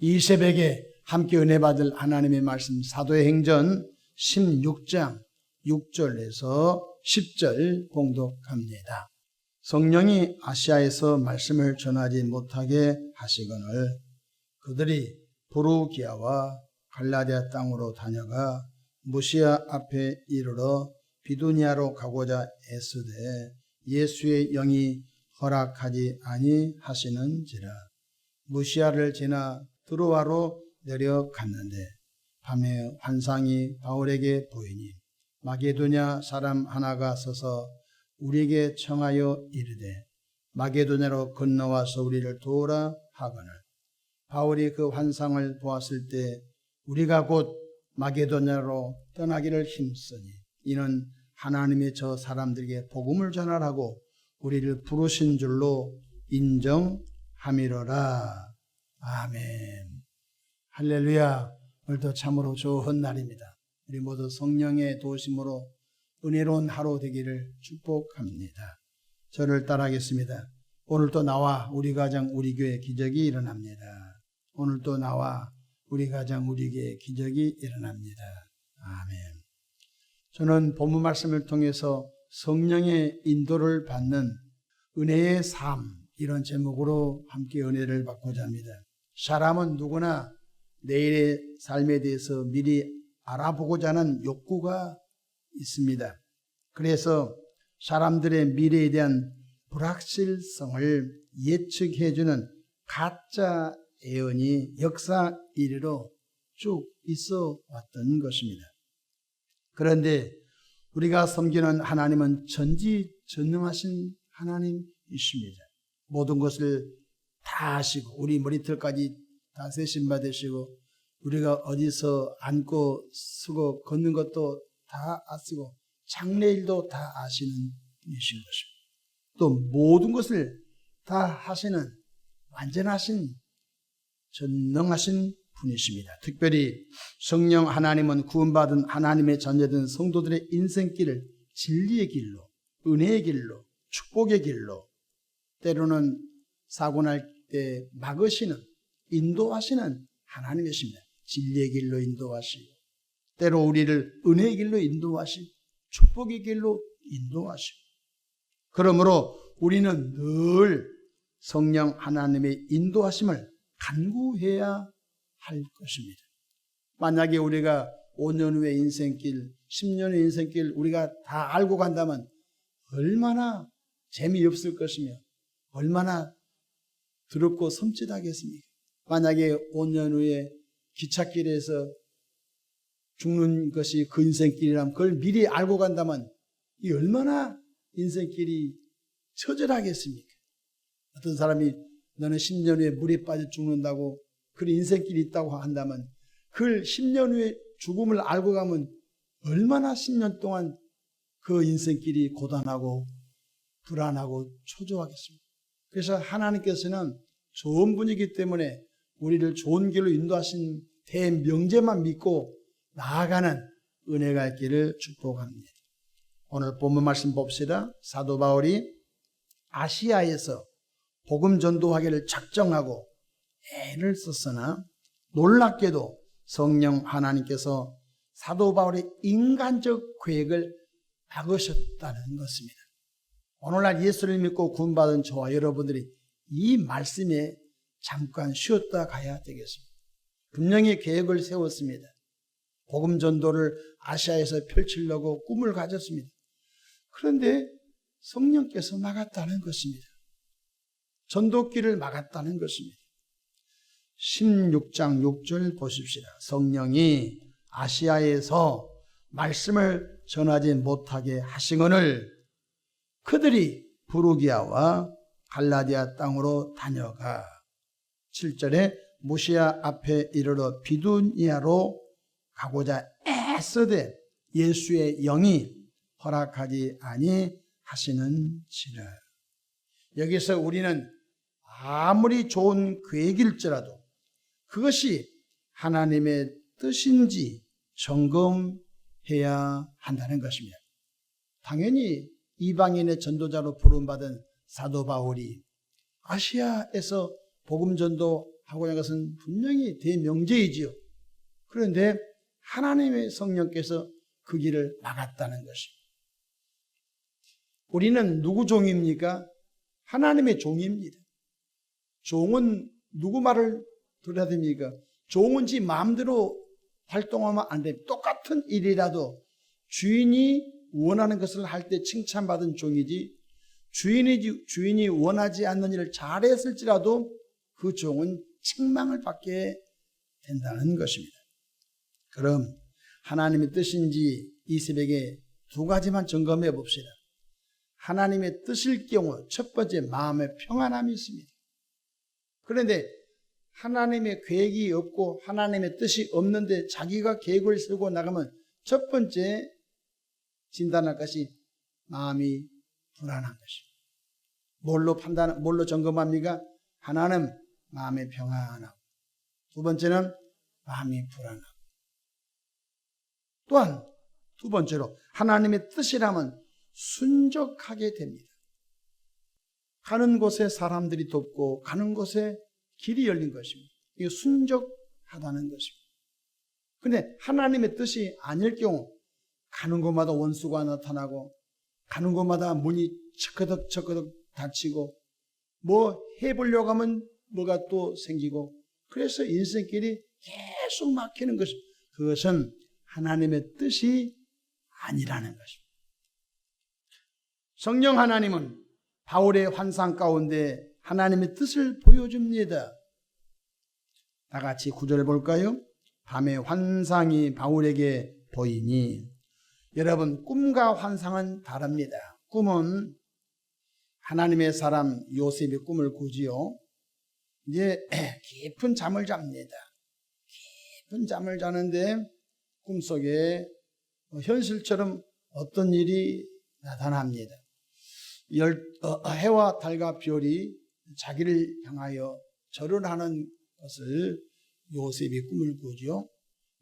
이 새벽에 함께 은혜 받을 하나님의 말씀 사도의 행전 16장 6절에서 10절 봉독합니다. 성령이 아시아에서 말씀을 전하지 못하게 하시거늘 그들이 부르기아와 갈라디아 땅으로 다녀가 무시아 앞에 이르러 비두니아로 가고자 애쓰되 예수의 영이 허락하지 아니하시는지라. 무시아를 지나 드로아로 내려갔는데 밤에 환상이 바울에게 보이니 마게도냐 사람 하나가 서서 우리에게 청하여 이르되 마게도냐로 건너와서 우리를 도우라 하거늘 바울이 그 환상을 보았을 때 우리가 곧 마게도냐로 떠나기를 힘쓰니 이는 하나님이 저 사람들에게 복음을 전하라고 우리를 부르신 줄로 인정함이로라. 아멘. 할렐루야. 오늘도 참으로 좋은 날입니다. 우리 모두 성령의 도우심으로 은혜로운 하루 되기를 축복합니다. 저를 따라하겠습니다. 오늘도 나와 우리 가정 우리 교회 기적이 일어납니다. 오늘도 나와 우리 가정 우리 교회 기적이 일어납니다. 아멘. 저는 본문 말씀을 통해서 성령의 인도를 받는 은혜의 삶, 이런 제목으로 함께 은혜를 받고자 합니다. 사람은 누구나 내일의 삶에 대해서 미리 알아보고자 하는 욕구가 있습니다. 그래서 사람들의 미래에 대한 불확실성을 예측해주는 가짜 예언이 역사 이래로 쭉 있어 왔던 것입니다. 그런데 우리가 섬기는 하나님은 전지전능하신 하나님이십니다. 모든 것을 다 아시고 우리 머리털까지 다 세심받으시고 우리가 어디서 앉고 서고 걷는 것도 다 아시고 장래일도 다 아시는 분이신 것입니다. 또 모든 것을 다 하시는 완전하신 전능하신 분이십니다. 특별히 성령 하나님은 구원받은 하나님의 자녀된 성도들의 인생길을 진리의 길로, 은혜의 길로, 축복의 길로, 때로는 사고 날 때 막으시는, 인도하시는 하나님이십니다. 진리의 길로 인도하시고 때로 우리를 은혜의 길로 인도하시고 축복의 길로 인도하시고, 그러므로 우리는 늘 성령 하나님의 인도하심을 간구해야 할 것입니다. 만약에 우리가 5년 후의 인생길, 10년 후의 인생길 우리가 다 알고 간다면 얼마나 재미없을 것이며 얼마나 더럽고 섬찟하겠습니까? 만약에 5년 후에 기찻길에서 죽는 것이 그 인생길이라면 그걸 미리 알고 간다면 이 얼마나 인생길이 처절하겠습니까? 어떤 사람이 너는 10년 후에 물에 빠져 죽는다고 그런 인생길이 있다고 한다면 그걸 10년 후에 죽음을 알고 가면 얼마나 10년 동안 그 인생길이 고단하고 불안하고 초조하겠습니까? 그래서 하나님께서는 좋은 분이기 때문에 우리를 좋은 길로 인도하신 대명제만 믿고 나아가는 은혜가 있기를 축복합니다. 오늘 본문 말씀 봅시다. 사도 바울이 아시아에서 복음 전도하기를 작정하고 애를 썼으나 놀랍게도 성령 하나님께서 사도 바울의 인간적 계획을 막으셨다는 것입니다. 오늘날 예수를 믿고 구원받은 저와 여러분들이 이 말씀에 잠깐 쉬었다 가야 되겠습니다. 분명히 계획을 세웠습니다. 복음 전도를 아시아에서 펼치려고 꿈을 가졌습니다. 그런데 성령께서 막았다는 것입니다. 전도길을 막았다는 것입니다. 16장 6절 보십시다. 성령이 아시아에서 말씀을 전하지 못하게 하시거늘 그들이 부르기아와 갈라디아 땅으로 다녀가 7절에 무시아 앞에 이르러 비두니아로 가고자 애쓰되 예수의 영이 허락하지 아니하시는지라. 여기서 우리는 아무리 좋은 계획일지라도 그것이 하나님의 뜻인지 점검해야 한다는 것입니다. 당연히 이방인의 전도자로 부름받은 사도 바울이 아시아에서 복음 전도 하고 하는 것은 분명히 대명제이지요. 그런데 하나님의 성령께서 그 길을 막았다는 것입니다. 우리는 누구 종입니까? 하나님의 종입니다. 종은 누구 말을 들어야 됩니까? 종은 지 마음대로 활동하면 안 됩니다. 똑같은 일이라도 주인이 원하는 것을 할 때 칭찬받은 종이지, 주인이 원하지 않는 일을 잘했을지라도 그 종은 책망을 받게 된다는 것입니다. 그럼 하나님의 뜻인지 이 새벽에 두 가지만 점검해 봅시다. 하나님의 뜻일 경우 첫 번째, 마음의 평안함이 있습니다. 그런데 하나님의 계획이 없고 하나님의 뜻이 없는데 자기가 계획을 세우고 나가면 첫 번째 진단할 것이 마음이 불안한 것입니다. 뭘로 점검합니까? 하나는 마음의 평안하고, 두 번째는 마음이 불안하고, 또한 두 번째로 하나님의 뜻이라면 순적하게 됩니다. 가는 곳에 사람들이 돕고 가는 곳에 길이 열린 것입니다. 이게 순적하다는 것입니다. 그런데 하나님의 뜻이 아닐 경우 가는 곳마다 원수가 나타나고 가는 곳마다 문이 척거덕 닫히고 뭐 해보려고 하면 뭐가 또 생기고, 그래서 인생길이 계속 막히는 것입니다. 그것은 하나님의 뜻이 아니라는 것입니다. 성령 하나님은 바울의 환상 가운데 하나님의 뜻을 보여줍니다. 다 같이 구절을 볼까요? 밤에 환상이 바울에게 보이니. 여러분, 꿈과 환상은 다릅니다. 꿈은 하나님의 사람 요셉이 꿈을 꾸지요. 이제 깊은 잠을 잡니다. 깊은 잠을 자는데 꿈속에 현실처럼 어떤 일이 나타납니다. 해와 달과 별이 자기를 향하여 절을 하는 것을 요셉이 꿈을 꾸죠.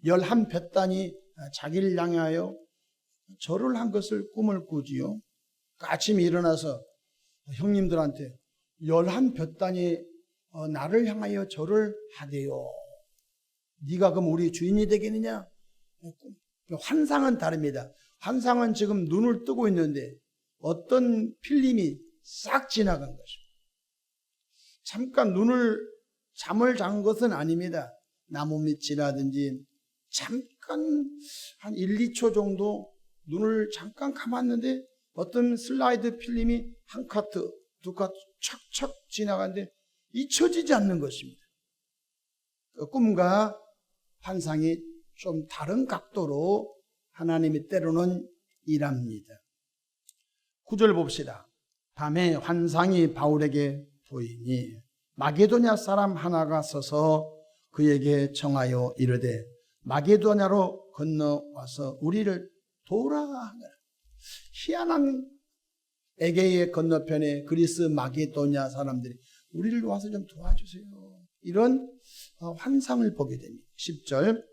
11볕단이 자기를 향하여 절을 한 것을 꿈을 꾸지요. 아침에 일어나서 형님들한테 11볕단이 나를 향하여 절을 하대요. 네가 그럼 우리 주인이 되겠느냐? 환상은 다릅니다. 환상은 지금 눈을 뜨고 있는데 어떤 필름이 싹 지나간 것입니다. 잠깐 잠을 잔 것은 아닙니다. 나무 밑이라든지 잠깐 한 1, 2초 정도 눈을 잠깐 감았는데 어떤 슬라이드 필름이 한 카트, 두 카트 척척 지나가는데 잊혀지지 않는 것입니다. 그 꿈과 환상이 좀 다른 각도로 하나님이 때로는 일합니다. 9절 봅시다. 밤에 환상이 바울에게 보이니 마게도냐 사람 하나가 서서 그에게 청하여 이르되 마게도냐로 건너와서 우리를 도우라 하더라. 희한한 에게의 건너편에 그리스 마게도냐 사람들이 우리를 와서 좀 도와주세요. 이런 환상을 보게 됩니다. 10절.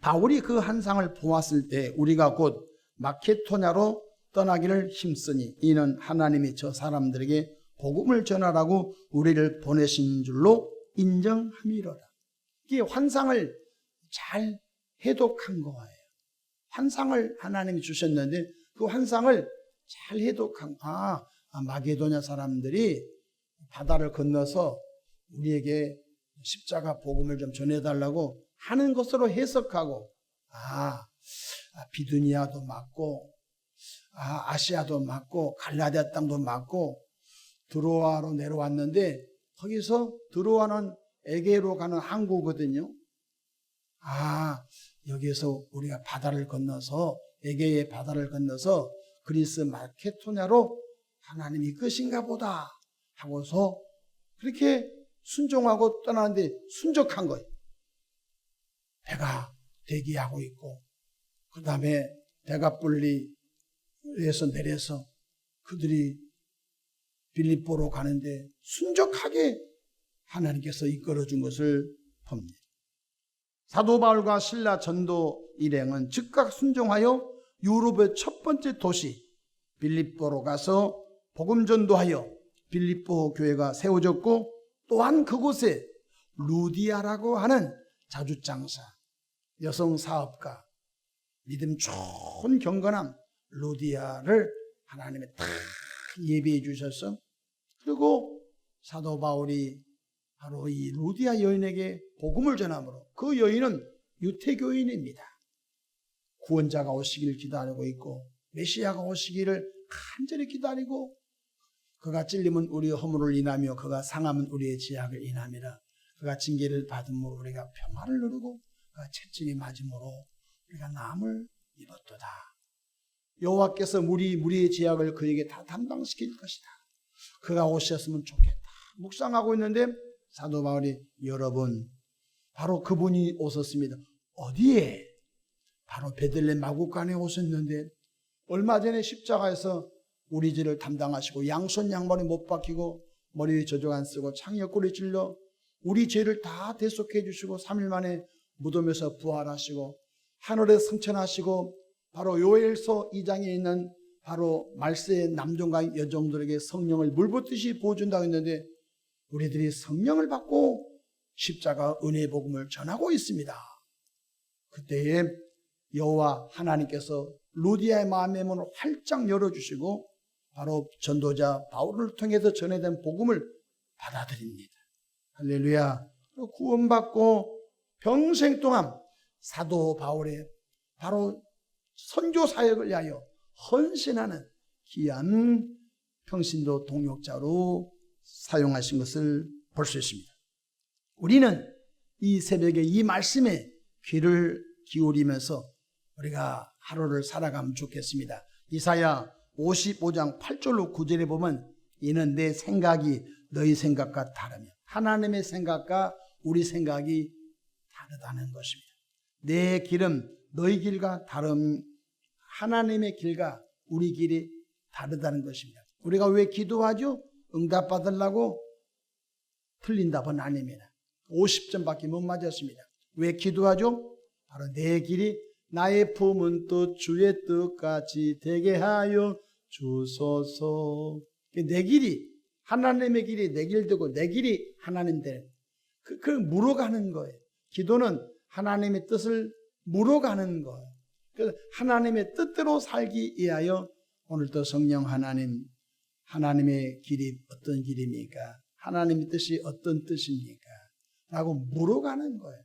바울이 그 환상을 보았을 때 우리가 곧 마케도냐로 떠나기를 힘쓰니 이는 하나님이 저 사람들에게 복음을 전하라고 우리를 보내신 줄로 인정함이로라. 이게 환상을 잘 해독한 거예요. 환상을 하나님이 주셨는데 그 환상을 잘 해독한, 마게도냐 사람들이 바다를 건너서 우리에게 십자가 복음을 좀 전해달라고 하는 것으로 해석하고, 비두니아도 맞고, 아시아도 맞고, 갈라디아 땅도 맞고, 드로아로 내려왔는데 거기서 드로아는 에게로 가는 항구거든요. 여기에서 우리가 바다를 건너서 에게의 바다를 건너서 그리스 마케도냐로 하나님이 이끄신가 보다 하고서 그렇게 순종하고 떠나는데 순적한 거예요. 배가 대기하고 있고 그 다음에 대가뿔리에서 내려서 그들이 빌립보로 가는데 순적하게 하나님께서 이끌어준 것을 봅니다. 사도 바울과 실라 전도 일행은 즉각 순종하여 유럽의 첫 번째 도시 빌립보로 가서 복음 전도하여 빌립보 교회가 세워졌고, 또한 그곳에 루디아라고 하는 자주장사, 여성 사업가, 믿음 좋은 경건함 루디아를 하나님이 다 예비해 주셔서, 그리고 사도 바울이 바로 이 루디아 여인에게 복음을 전함으로 그 여인은 유태교인입니다. 구원자가 오시기를 기다리고 있고 메시아가 오시기를 간절히 기다리고, 그가 찔림은 우리의 허물을 인하며 그가 상함은 우리의 죄악을 인함이라. 그가 징계를 받음으로 우리가 평화를 누리고 그가 채찍이 맞음으로 우리가 나음을 입었도다. 여호와께서 무리의 죄악을 그에게 다 담당시킬 것이다. 그가 오셨으면 좋겠다 묵상하고 있는데 사도 바울이 여러분, 바로 그분이 오셨습니다. 어디에? 바로 베들레헴 마구간에 오셨는데, 얼마 전에 십자가에서 우리 죄를 담당하시고 양손 양발에 못 박히고 머리에 저주 안 쓰고 창 옆구리 찔러 우리 죄를 다 대속해 주시고 3일 만에 무덤에서 부활하시고 하늘에 승천하시고, 바로 요엘서 2장에 있는 바로 말세의 남종과 여종들에게 성령을 물붓듯이 부어준다고 했는데, 우리들이 성령을 받고 십자가 은혜의 복음을 전하고 있습니다. 그때에 여호와 하나님께서 루디아의 마음의 문을 활짝 열어주시고 바로 전도자 바울을 통해서 전해된 복음을 받아들입니다. 할렐루야. 구원받고 평생 동안 사도 바울의 바로 선교 사역을 위하여 헌신하는 귀한 평신도 동역자로 사용하신 것을 볼 수 있습니다. 우리는 이 새벽에 이 말씀에 귀를 기울이면서 우리가 하루를 살아가면 좋겠습니다. 이사야 55장 8절로 9절에 보면 이는 내 생각이 너희 생각과 다르며, 하나님의 생각과 우리 생각이 다르다는 것입니다. 내 길은 너희 길과 다름, 하나님의 길과 우리 길이 다르다는 것입니다. 우리가 왜 기도하죠? 응답받으려고? 틀린 답은 아닙니다. 50점밖에 못 맞았습니다. 왜 기도하죠? 바로 내 길이 나의 품은 뜻 주의 뜻같이 되게 하여 주소서. 내 길이 하나님의 길이 내 길 되고 내 길이 하나님 되는, 그걸 물어가는 거예요. 기도는 하나님의 뜻을 물어가는 거예요. 그래서 하나님의 뜻대로 살기 위하여 오늘도 성령 하나님, 하나님의 길이 어떤 길입니까? 하나님의 뜻이 어떤 뜻입니까? 라고 물어가는 거예요.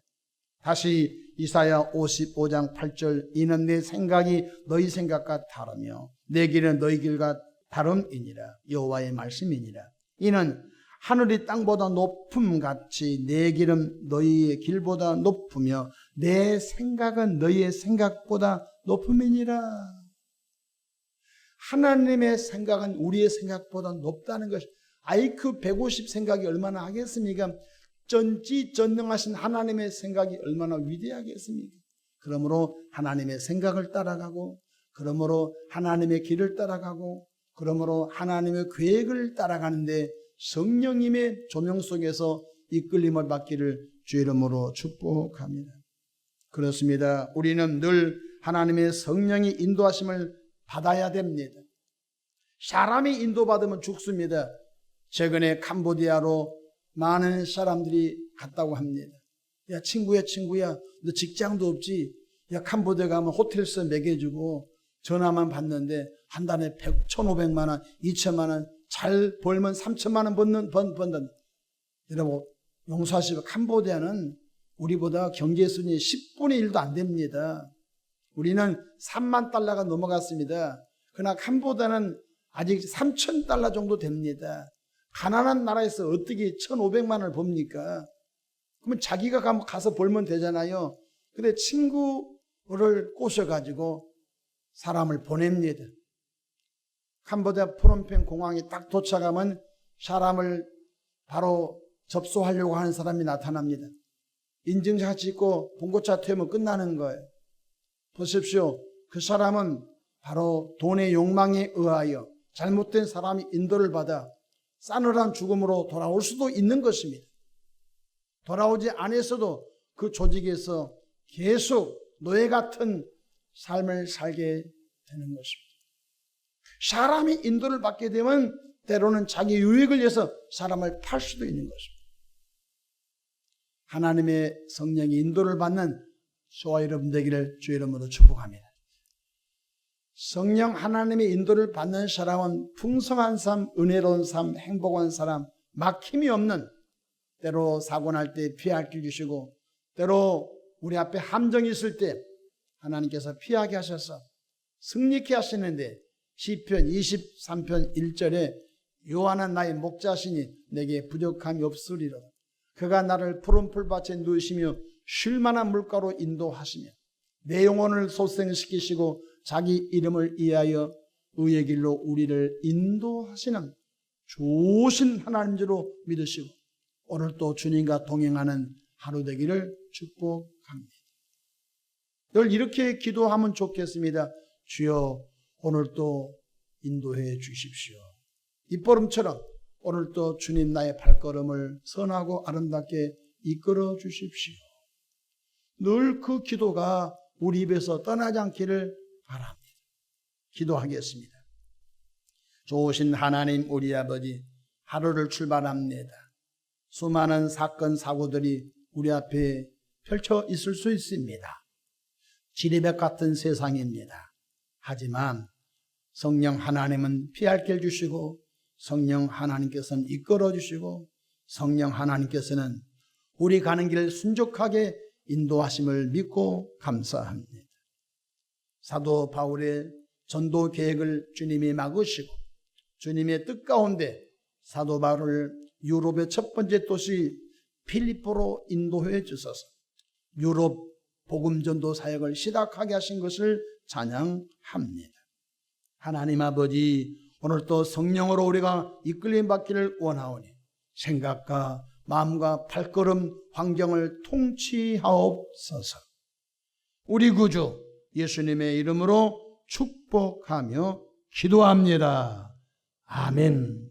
다시 이사야 55장 8절, 이는 내 생각이 너희 생각과 다르며 내 길은 너희 길과 다름이니라. 여호와의 말씀이니라. 이는 하늘이 땅보다 높음같이 내 길은 너희의 길보다 높으며 내 생각은 너희의 생각보다 높음이니라. 하나님의 생각은 우리의 생각보다 높다는 것이, IQ 150 생각이 얼마나 하겠습니까? 전지전능하신 하나님의 생각이 얼마나 위대하겠습니까? 그러므로 하나님의 생각을 따라가고, 그러므로 하나님의 길을 따라가고, 그러므로 하나님의 계획을 따라가는데 성령님의 조명 속에서 이끌림을 받기를 주의 이름으로 축복합니다. 그렇습니다. 우리는 늘 하나님의 성령이 인도하심을 받아야 됩니다. 사람이 인도받으면 죽습니다. 최근에 캄보디아로 많은 사람들이 갔다고 합니다. 야, 친구야, 너 직장도 없지? 야, 캄보디아 가면 호텔서 매겨주고 전화만 받는데 한 달에 1,500만 원, 2천만 원, 잘 벌면 3천만 원 번다. 여러분, 용서하시고 캄보디아는 우리보다 경제순위 10분의 1도 안 됩니다. 우리는 3만 달러가 넘어갔습니다. 그러나 캄보디아는 아직 3천 달러 정도 됩니다. 가난한 나라에서 어떻게 1,500만 원을 법니까? 그러면 자기가 가서 벌면 되잖아요. 근데 친구를 꼬셔가지고 사람을 보냅니다. 캄보디아 프놈펜 공항에 딱 도착하면 사람을 바로 접수하려고 하는 사람이 나타납니다. 인증샷 찍고 봉고차 태우면 끝나는 거예요. 보십시오. 그 사람은 바로 돈의 욕망에 의하여 잘못된 사람이 인도를 받아 싸늘한 죽음으로 돌아올 수도 있는 것입니다. 돌아오지 않았어도 그 조직에서 계속 노예 같은 삶을 살게 되는 것입니다. 사람이 인도를 받게 되면 때로는 자기 유익을 위해서 사람을 팔 수도 있는 것입니다. 하나님의 성령의 인도를 받는 저와 여러분 되기를 주의 이름으로 축복합니다. 성령 하나님의 인도를 받는 사람은 풍성한 삶, 은혜로운 삶, 행복한 사람, 막힘이 없는, 때로 사고 날 때 피할 길 주시고 때로 우리 앞에 함정이 있을 때 하나님께서 피하게 하셔서 승리케 하시는데 시편 23편 1절에 여호와는 나의 목자시니 내게 부족함이 없으리라. 그가 나를 푸른 풀밭에 누우시며 쉴 만한 물가로 인도하시며 내 영혼을 소생시키시고 자기 이름을 위하여 의의 길로 우리를 인도하시는 좋으신 하나님 줄로 믿으시고 오늘 또 주님과 동행하는 하루 되기를 축복합니다. 늘 이렇게 기도하면 좋겠습니다. 주여 오늘도 인도해 주십시오. 입걸음처럼 오늘도 주님 나의 발걸음을 선하고 아름답게 이끌어 주십시오. 늘 그 기도가 우리 입에서 떠나지 않기를 바랍니다. 기도하겠습니다. 좋으신 하나님 우리 아버지, 하루를 출발합니다. 수많은 사건 사고들이 우리 앞에 펼쳐 있을 수 있습니다. 지리백 같은 세상입니다. 하지만 성령 하나님은 피할 길 주시고 성령 하나님께서는 이끌어 주시고 성령 하나님께서는 우리 가는 길 순종하게 인도하심을 믿고 감사합니다. 사도 바울의 전도 계획을 주님이 막으시고 주님의 뜻 가운데 사도 바울을 유럽의 첫 번째 도시 필리포로 인도해 주셔서 유럽 복음 전도 사역을 시작하게 하신 것을 찬양합니다. 하나님 아버지, 오늘도 성령으로 우리가 이끌림 받기를 원하오니 생각과 마음과 발걸음 환경을 통치하옵소서. 우리 구주 예수님의 이름으로 축복하며 기도합니다. 아멘.